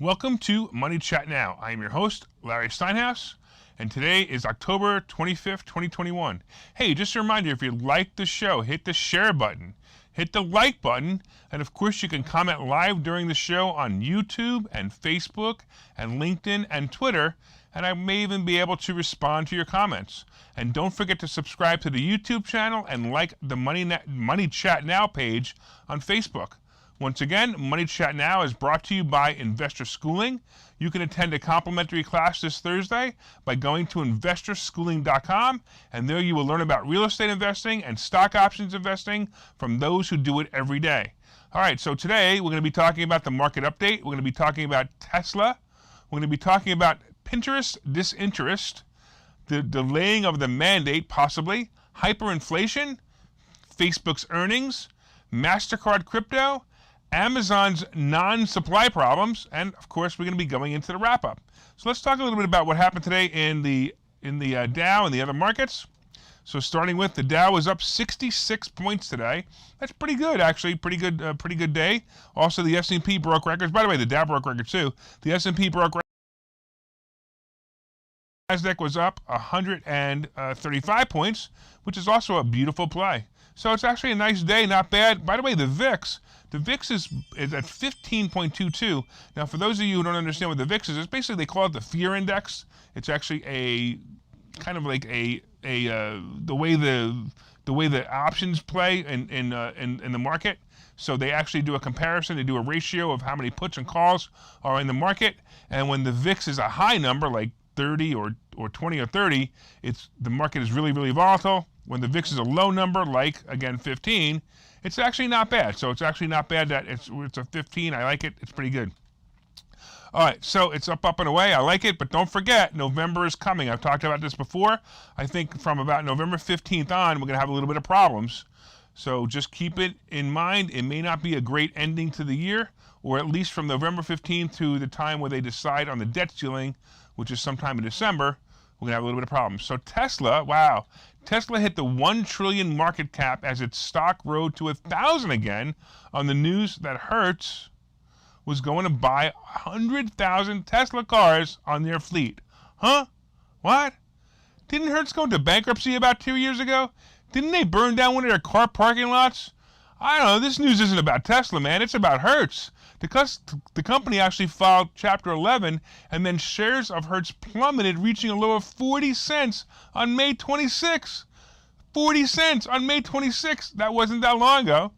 Welcome to Money Chat Now. I am your host, Larry Steinhaus, and today is October 25th, 2021. Hey, just a reminder, if you like the show, hit the share button, hit the like button, and of course you can comment live during the show on YouTube and Facebook and LinkedIn and Twitter, and I may even be able to respond to your comments. And don't forget to subscribe to the YouTube channel and like the Money Chat Now page on Facebook. Once again, Money Chat Now is brought to you by Investor Schooling. You can attend a complimentary class this Thursday by going to investorschooling.com, and there you will learn about real estate investing and stock options investing from those who do it every day. All right, so today we're going to be talking about the market update. We're going to be talking about Tesla. We're going to be talking about Pinterest disinterest, the delaying of the mandate possibly, hyperinflation, Facebook's earnings, Mastercard crypto, Amazon's non-supply problems, and of course we're going to be going into the wrap-up. So let's talk a little bit about what happened today in the Dow and the other markets. So starting with the Dow was up 66 points today. That's pretty good, actually. Pretty good day. Also, the S&P broke records. By the way, the Dow broke records too. The S&P broke records. Nasdaq was up 135 points, which is also a beautiful play. So it's actually a nice day, not bad. By the way, the VIX is at 15.22. Now, for those of you who don't understand what the VIX is, it's basically, they call it the fear index. It's actually a kind of like the way the options play in the market. So they actually do a comparison. They do a ratio of how many puts and calls are in the market. And when the VIX is a high number, like 30 or 20 or 30, the market is really, really volatile. When the VIX is a low number, like, again, 15, it's actually not bad. So it's actually not bad that it's a 15. I like it. It's pretty good. All right, so it's up and away. I like it, but don't forget, November is coming. I've talked about this before. I think from about November 15th on, we're going to have a little bit of problems. So just keep it in mind. It may not be a great ending to the year, or at least from November 15th to the time where they decide on the debt ceiling, which is sometime in December, we're going to have a little bit of problems. So Tesla, wow. Tesla hit the 1 trillion market cap as its stock rode to 1,000 again on the news that Hertz was going to buy 100,000 Tesla cars on their fleet. Huh? What? Didn't Hertz go into bankruptcy about 2 years ago? Didn't they burn down one of their car parking lots? I don't know. This news isn't about Tesla, man. It's about Hertz. The company actually filed Chapter 11, and then shares of Hertz plummeted, reaching a low of 40 cents on May 26. 40 cents on May 26. That wasn't that long ago.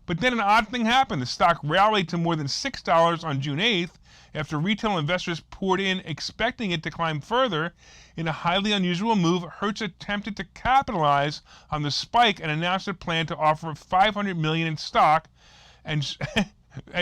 But then an odd thing happened. The stock rallied to more than $6 on June 8th after retail investors poured in, expecting it to climb further. In a highly unusual move, Hertz attempted to capitalize on the spike and announced a plan to offer $500 million in stock, and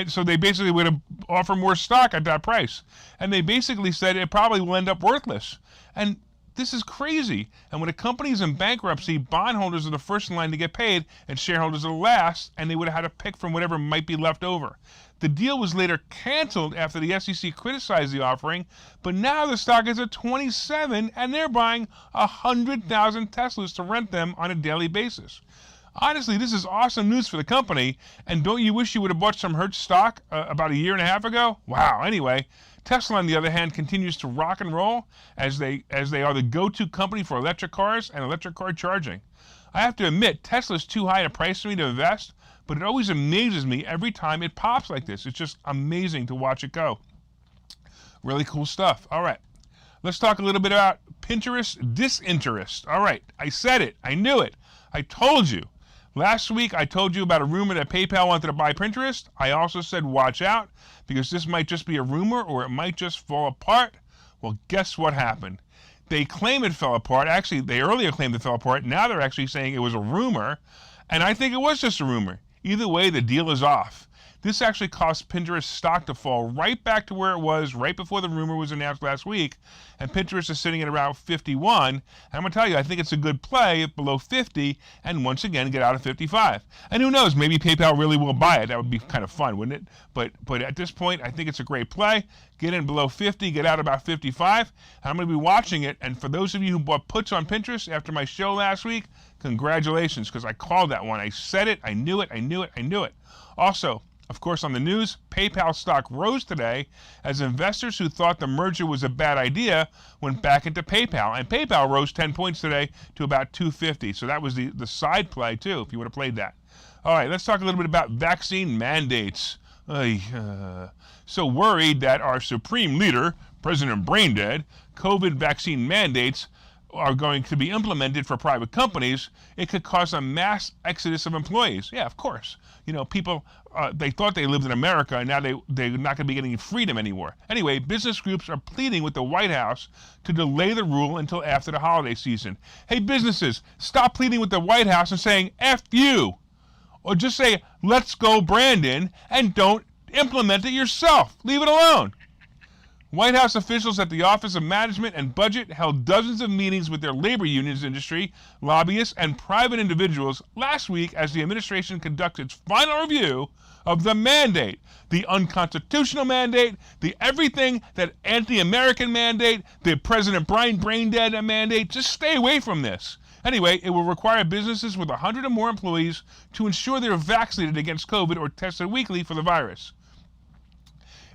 so they basically would offer more stock at that price. And they basically said it probably will end up worthless. And this is crazy. And when a company is in bankruptcy, bondholders are the first in line to get paid, and shareholders are the last, and they would have had to pick from whatever might be left over. The deal was later canceled after the SEC criticized the offering, but now the stock is at 27, and they're buying 100,000 Teslas to rent them on a daily basis. Honestly, this is awesome news for the company, and don't you wish you would have bought some Hertz stock about a year and a half ago? Wow. Anyway, Tesla, on the other hand, continues to rock and roll as they are the go-to company for electric cars and electric car charging. I have to admit, Tesla's too high a price for me to invest, but it always amazes me every time it pops like this. It's just amazing to watch it go. Really cool stuff. All right. Let's talk a little bit about Pinterest disinterest. All right. I said it. I knew it. I told you. Last week, I told you about a rumor that PayPal wanted to buy Pinterest. I also said watch out, because this might just be a rumor or it might just fall apart. Well, guess what happened? They claim it fell apart. Actually, they earlier claimed it fell apart. Now they're actually saying it was a rumor, and I think it was just a rumor. Either way, the deal is off. This actually caused Pinterest stock to fall right back to where it was right before the rumor was announced last week, and Pinterest is sitting at around 51. And I'm going to tell you, I think it's a good play below 50 and once again get out of 55. And who knows, maybe PayPal really will buy it. That would be kind of fun, wouldn't it? But at this point, I think it's a great play. Get in below 50, get out about 55. And I'm going to be watching it. And for those of you who bought puts on Pinterest after my show last week, congratulations, because I called that one. I said it. I knew it. I knew it. I knew it. Also, Of course, on the news, PayPal stock rose today as investors who thought the merger was a bad idea went back into PayPal. And PayPal rose 10 points today to about 250. So that was the side play, too, if you would have played that. All right, let's talk a little bit about vaccine mandates. So worried that our supreme leader, President Braindead, COVID vaccine mandates are going to be implemented for private companies, it could cause a mass exodus of employees. Yeah, of course. You know, people, they thought they lived in America, and now they're not going to be getting freedom anymore. Anyway, business groups are pleading with the White House to delay the rule until after the holiday season. Hey, businesses, stop pleading with the White House and saying, F you. Or just say, let's go, Brandon, and don't implement it yourself. Leave it alone. White House officials at the Office of Management and Budget held dozens of meetings with their labor unions industry, lobbyists, and private individuals last week as the administration conducts its final review of the mandate, the unconstitutional mandate, the everything that anti-American mandate, the President Braindead mandate. Just stay away from this. Anyway, it will require businesses with 100 or more employees to ensure they're vaccinated against COVID or tested weekly for the virus.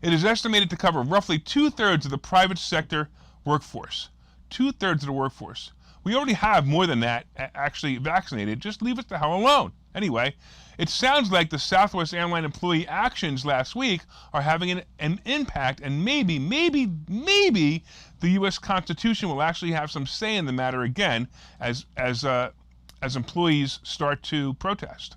It is estimated to cover roughly 2/3 of the private sector workforce. 2/3 of the workforce. We already have more than that actually vaccinated. Just leave us the hell alone. Anyway, it sounds like the Southwest Airlines employee actions last week are having an impact, and maybe the U.S. Constitution will actually have some say in the matter again as employees start to protest.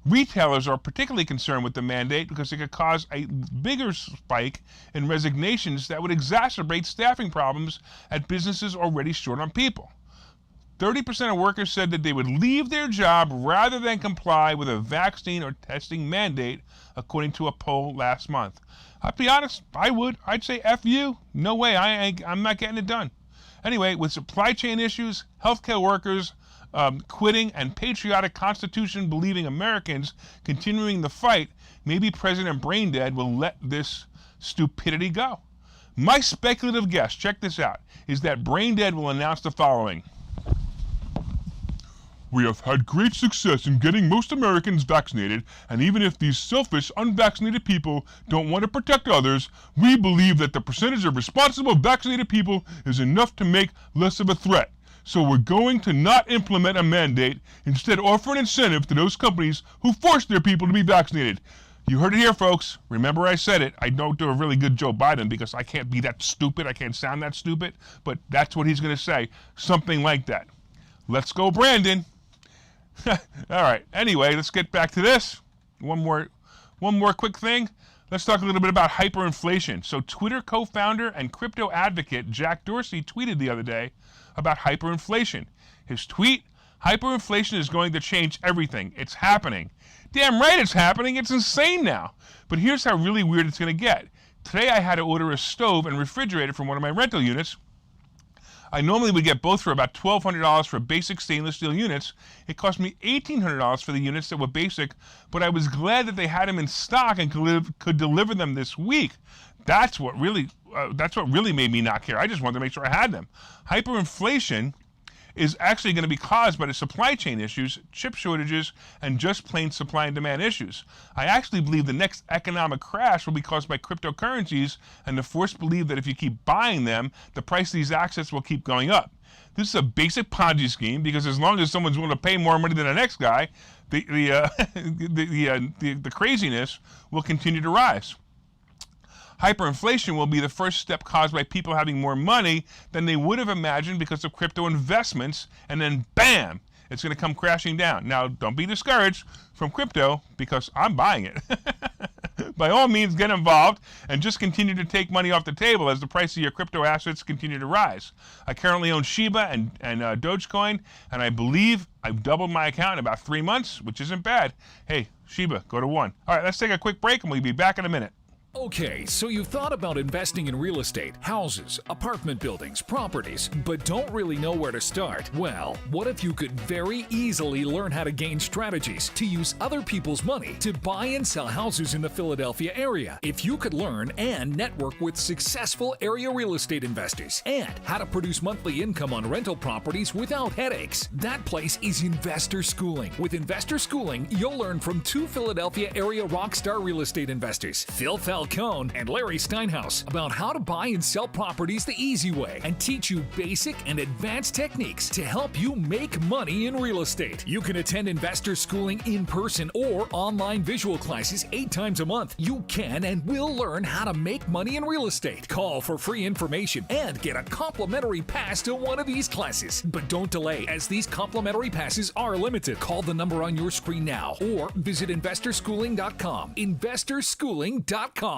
Retailers are particularly concerned with the mandate because it could cause a bigger spike in resignations that would exacerbate staffing problems at businesses already short on people. 30% of workers said that they would leave their job rather than comply with a vaccine or testing mandate, according to a poll last month. I'll be honest, I would. I'd say F you. No way, I'm not getting it done. Anyway, with supply chain issues, healthcare workers quitting, and patriotic Constitution-believing Americans continuing the fight, maybe President Braindead will let this stupidity go. My speculative guess, check this out, is that Braindead will announce the following. We have had great success in getting most Americans vaccinated, and even if these selfish, unvaccinated people don't want to protect others, we believe that the percentage of responsible vaccinated people is enough to make less of a threat. So we're going to not implement a mandate, instead offer an incentive to those companies who force their people to be vaccinated. You heard it here, folks. Remember I said it. I don't do a really good Joe Biden because I can't be that stupid. I can't sound that stupid. But that's what he's going to say. Something like that. Let's go, Brandon. All right. Anyway, let's get back to this. One more quick thing. Let's talk a little bit about hyperinflation. So Twitter co-founder and crypto advocate Jack Dorsey tweeted the other day about hyperinflation. His tweet, hyperinflation is going to change everything. It's happening. Damn right it's happening. It's insane now. But here's how really weird it's going to get. Today I had to order a stove and refrigerator from one of my rental units. I normally would get both for about $1,200 for basic stainless steel units. It cost me $1,800 for the units that were basic, but I was glad that they had them in stock and could deliver them this week. That's what really made me not care. I just wanted to make sure I had them. Hyperinflation is actually going to be caused by the supply chain issues, chip shortages, and just plain supply and demand issues. I actually believe the next economic crash will be caused by cryptocurrencies, and the force believe that if you keep buying them, the price of these assets will keep going up. This is a basic Ponzi scheme because as long as someone's willing to pay more money than the next guy, the craziness will continue to rise. Hyperinflation will be the first step caused by people having more money than they would have imagined because of crypto investments, and then bam, it's going to come crashing down. Now, don't be discouraged from crypto because I'm buying it. By all means, get involved and just continue to take money off the table as the price of your crypto assets continue to rise. I currently own Shiba and Dogecoin, and I believe I've doubled my account in about 3 months, which isn't bad. Hey, Shiba, go to 1. All right, let's take a quick break, and we'll be back in a minute. Okay, so you've thought about investing in real estate, houses, apartment buildings, properties, but don't really know where to start? Well, what if you could very easily learn how to gain strategies to use other people's money to buy and sell houses in the Philadelphia area? If you could learn and network with successful area real estate investors and how to produce monthly income on rental properties without headaches, that place is Investor Schooling. With Investor Schooling, you'll learn from two Philadelphia area rockstar real estate investors, Phil Falcone and Larry Steinhaus, about how to buy and sell properties the easy way and teach you basic and advanced techniques to help you make money in real estate. You can attend Investor Schooling in person or online visual classes 8 times a month. You can and will learn how to make money in real estate. Call for free information and get a complimentary pass to one of these classes. But don't delay, as these complimentary passes are limited. Call the number on your screen now or visit investorschooling.com. investorschooling.com.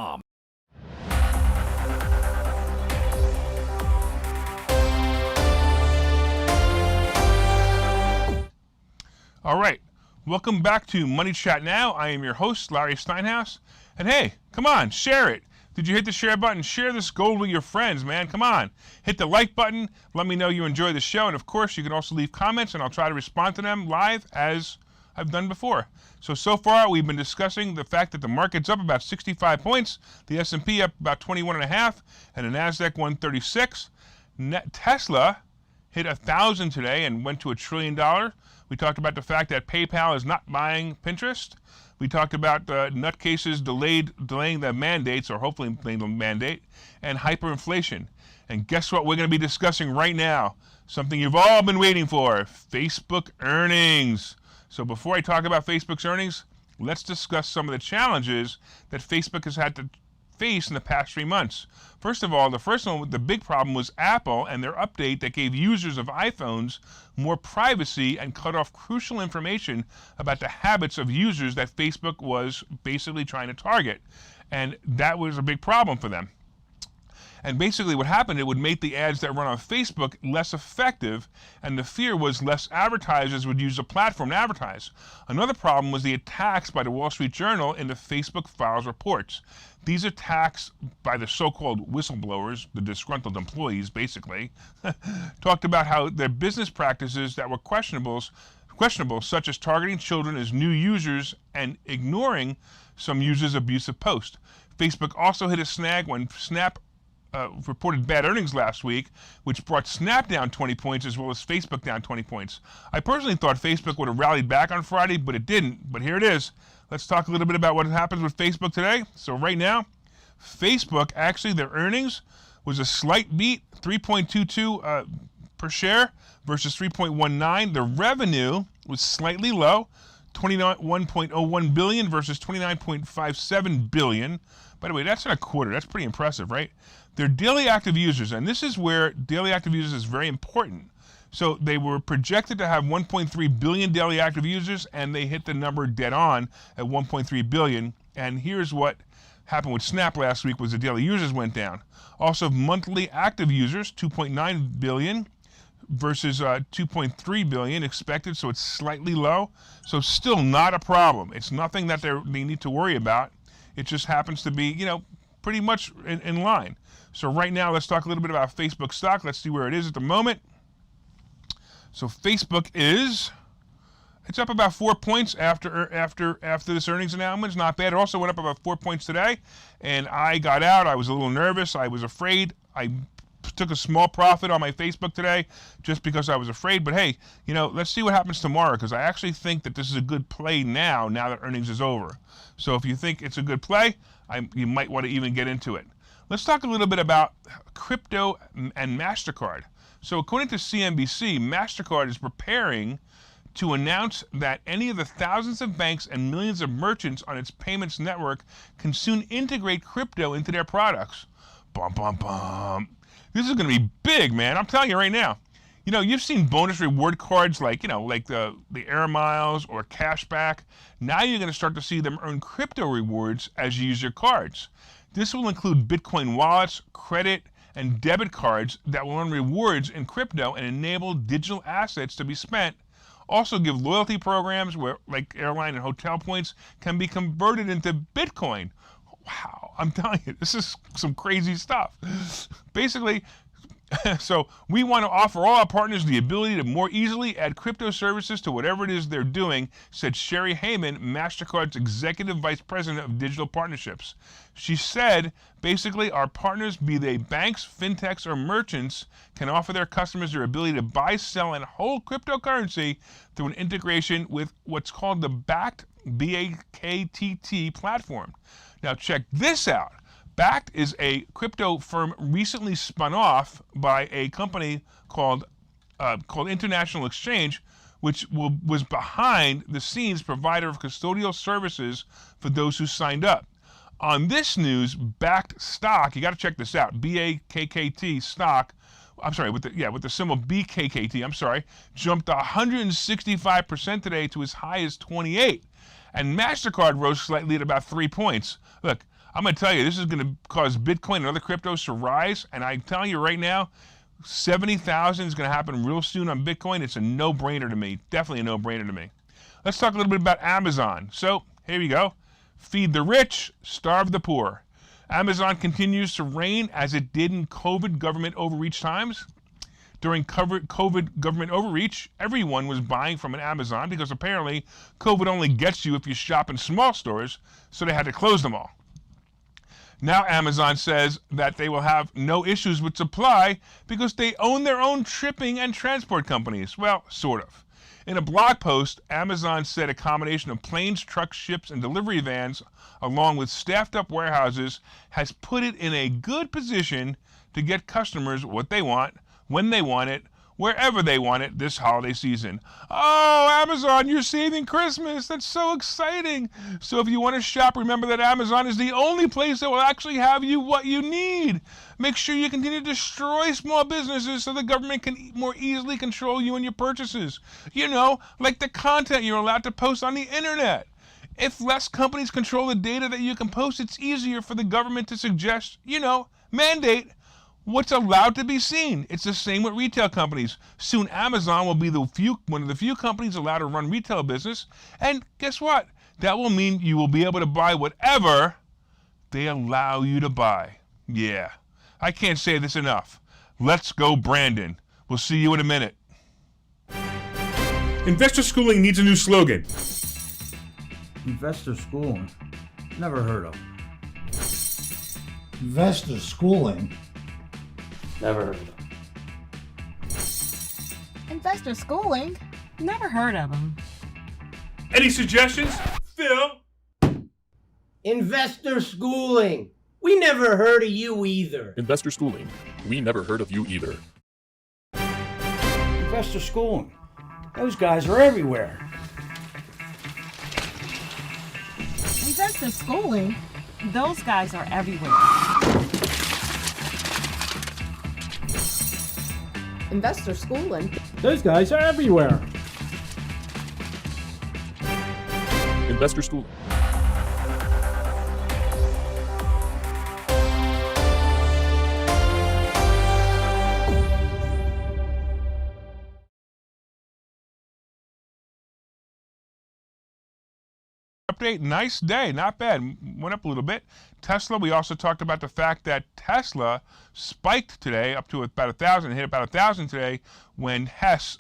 All right, welcome back to Money Chat Now. I am your host, Larry Steinhaus. And hey, come on, share it. Did you hit the share button? Share this gold with your friends, man. Come on. Hit the like button. Let me know you enjoy the show. And of course, you can also leave comments and I'll try to respond to them live as I've done before. So far, we've been discussing the fact that the market's up about 65 points, the S&P up about 21.5, and the NASDAQ 136. Tesla hit 1,000 today and went to $1 trillion. We talked about the fact that PayPal is not buying Pinterest. We talked about the nutcases delaying the mandates, or hopefully delaying the mandate, and hyperinflation. And guess what we're going to be discussing right now? Something you've all been waiting for, Facebook earnings. So before I talk about Facebook's earnings, let's discuss some of the challenges that Facebook has had to face in the past 3 months. First of all, the first one, the big problem was Apple and their update that gave users of iPhones more privacy and cut off crucial information about the habits of users that Facebook was basically trying to target. And that was a big problem for them. And basically what happened, it would make the ads that run on Facebook less effective, and the fear was less advertisers would use the platform to advertise. Another problem was the attacks by the Wall Street Journal in the Facebook Files reports. These attacks by the so-called whistleblowers, the disgruntled employees basically, talked about how their business practices that were questionable, such as targeting children as new users and ignoring some users' abusive posts. Facebook also hit a snag when Snap reported bad earnings last week, which brought Snap down 20 points as well as Facebook down 20 points. I personally thought Facebook would have rallied back on Friday, but it didn't. But here it is. Let's talk a little bit about what happens with Facebook today. So right now, Facebook, actually their earnings was a slight beat, 3.22 per share versus 3.19. The revenue was slightly low, 21.01 billion versus 29.57 billion. By the way, that's in a quarter. That's pretty impressive, right? Their daily active users, and this is where daily active users is very important. So they were projected to have 1.3 billion daily active users, and they hit the number dead on at 1.3 billion. And here's what happened with Snap last week was the daily users went down. Also, monthly active users, 2.9 billion versus 2.3 billion expected, so it's slightly low. So still not a problem. It's nothing that they need to worry about. It just happens to be, pretty much in line. So right now, let's talk a little bit about Facebook stock. Let's see where it is at the moment. So Facebook it's up about 4 points after this earnings announcement. It's not bad. It also went up about 4 points today, and I got out. I was a little nervous. I was afraid. I took a small profit on my Facebook today just because I was afraid. But hey, let's see what happens tomorrow, because I actually think that this is a good play now that earnings is over. So if you think it's a good play, you might want to even get into it. Let's talk a little bit about crypto and Mastercard. So according to CNBC, Mastercard is preparing to announce that any of the thousands of banks and millions of merchants on its payments network can soon integrate crypto into their products. Bum, bum, bum. This is going to be big, man. I'm telling you right now. You've seen bonus reward cards like the Air Miles or Cashback. Now you're going to start to see them earn crypto rewards as you use your cards. This will include Bitcoin wallets, credit, and debit cards that will earn rewards in crypto and enable digital assets to be spent. Also give loyalty programs where, like airline and hotel points, can be converted into Bitcoin. Wow, I'm telling you, this is some crazy stuff. Basically, so we want to offer all our partners the ability to more easily add crypto services to whatever it is they're doing, said Sherry Heyman, MasterCard's Executive Vice President of Digital Partnerships. She said, basically, our partners, be they banks, fintechs, or merchants, can offer their customers their ability to buy, sell, and hold cryptocurrency through an integration with what's called the Bakkt, B-A-K-T-T platform. Now check this out. Bakkt is a crypto firm recently spun off by a company called International Exchange, which was behind the scenes provider of custodial services for those who signed up. On this news, Bakkt stock, you got to check this out, B-A-K-K-T stock, I'm sorry, with the symbol BKKT, I'm sorry, jumped 165% today to as high as 28. And Mastercard rose slightly at about 3 points. Look, I'm going to tell you, this is going to cause Bitcoin and other cryptos to rise. And I'm telling you right now, 70,000 is going to happen real soon on Bitcoin. It's a no-brainer to me. Definitely a no-brainer to me. Let's talk a little bit about Amazon. So here we go. Feed the rich, starve the poor. Amazon continues to reign as it did in COVID government overreach times. During COVID government overreach, everyone was buying from an Amazon because apparently COVID only gets you if you shop in small stores, so they had to close them all. Now Amazon says that they will have no issues with supply because they own their own shipping and transport companies. Well, sort of. In a blog post, Amazon said a combination of planes, trucks, ships, and delivery vans, along with staffed-up warehouses, has put it in a good position to get customers what they want, when they want it, wherever they want it this holiday season. Oh, Amazon, you're saving Christmas. That's so exciting. So if you want to shop, remember that Amazon is the only place that will actually have you what you need. Make sure you continue to destroy small businesses so the government can more easily control you and your purchases. You know, like the content you're allowed to post on the internet. If less companies control the data that you can post, it's easier for the government to suggest, mandate what's allowed to be seen. It's the same with retail companies. Soon Amazon will be one of the few companies allowed to run retail business. And guess what? That will mean you will be able to buy whatever they allow you to buy. Yeah, I can't say this enough. Let's go, Brandon. We'll see you in a minute. Investor schooling needs a new slogan. Investor schooling? Never heard of. Investor schooling? Never heard of them. Investor schooling? Never heard of them. Any suggestions? Phil? Investor schooling. We never heard of you either. Investor schooling. We never heard of you either. Investor schooling? Those guys are everywhere. Investor schooling? Those guys are everywhere. Investor schooling? Those guys are everywhere. Investor schooling. Update, nice day, not bad, went up a little bit. Tesla, we also talked about the fact that Tesla spiked today up to about 1,000, hit about 1,000 today when Hertz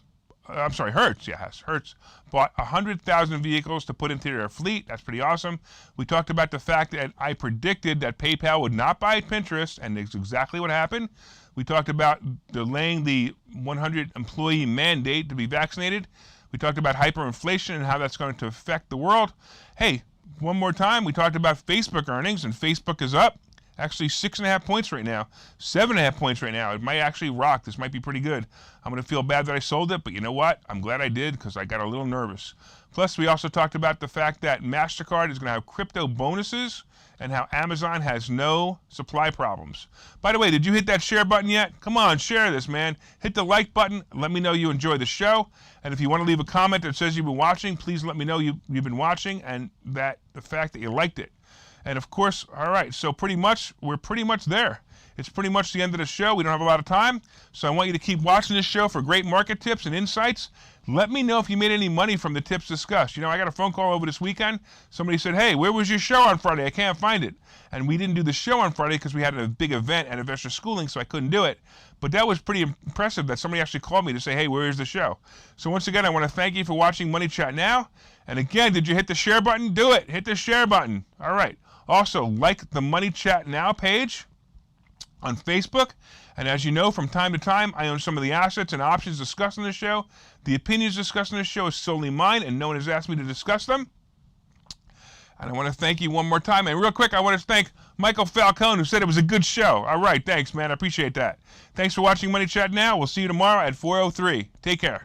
bought 100,000 vehicles to put into their fleet. That's pretty awesome. We talked about the fact that I predicted that PayPal would not buy Pinterest, and it's exactly what happened. We talked about delaying the 100 employee mandate to be vaccinated. We talked about hyperinflation and how that's going to affect the world. Hey, one more time, we talked about Facebook earnings, and Facebook is up. Actually 6.5 points right now, 7.5 points right now. It might actually rock. This might be pretty good. I'm going to feel bad that I sold it, but you know what? I'm glad I did because I got a little nervous. Plus, we also talked about the fact that Mastercard is going to have crypto bonuses and how Amazon has no supply problems. By the way, did you hit that share button yet? Come on, share this, man. Hit the like button. Let me know you enjoy the show. And if you want to leave a comment that says you've been watching, please let me know you've been watching and that the fact that you liked it. And of course, all right, so we're pretty much there. It's pretty much the end of the show. We don't have a lot of time, so I want you to keep watching this show for great market tips and insights. Let me know if you made any money from the tips discussed. You know, I got a phone call over this weekend. Somebody said, hey, where was your show on Friday? I can't find it. And we didn't do the show on Friday because we had a big event at Investor Schooling, so I couldn't do it. But that was pretty impressive that somebody actually called me to say, hey, where is the show? So once again, I want to thank you for watching Money Chat Now. And again, did you hit the share button? Do it. Hit the share button. All right. Also, like the Money Chat Now page on Facebook. And as you know, from time to time, I own some of the assets and options discussed on this show. The opinions discussed on this show is solely mine, and no one has asked me to discuss them. And I want to thank you one more time. And real quick, I want to thank Michael Falcone, who said it was a good show. All right, thanks, man. I appreciate that. Thanks for watching Money Chat Now. We'll see you tomorrow at 4:03. Take care.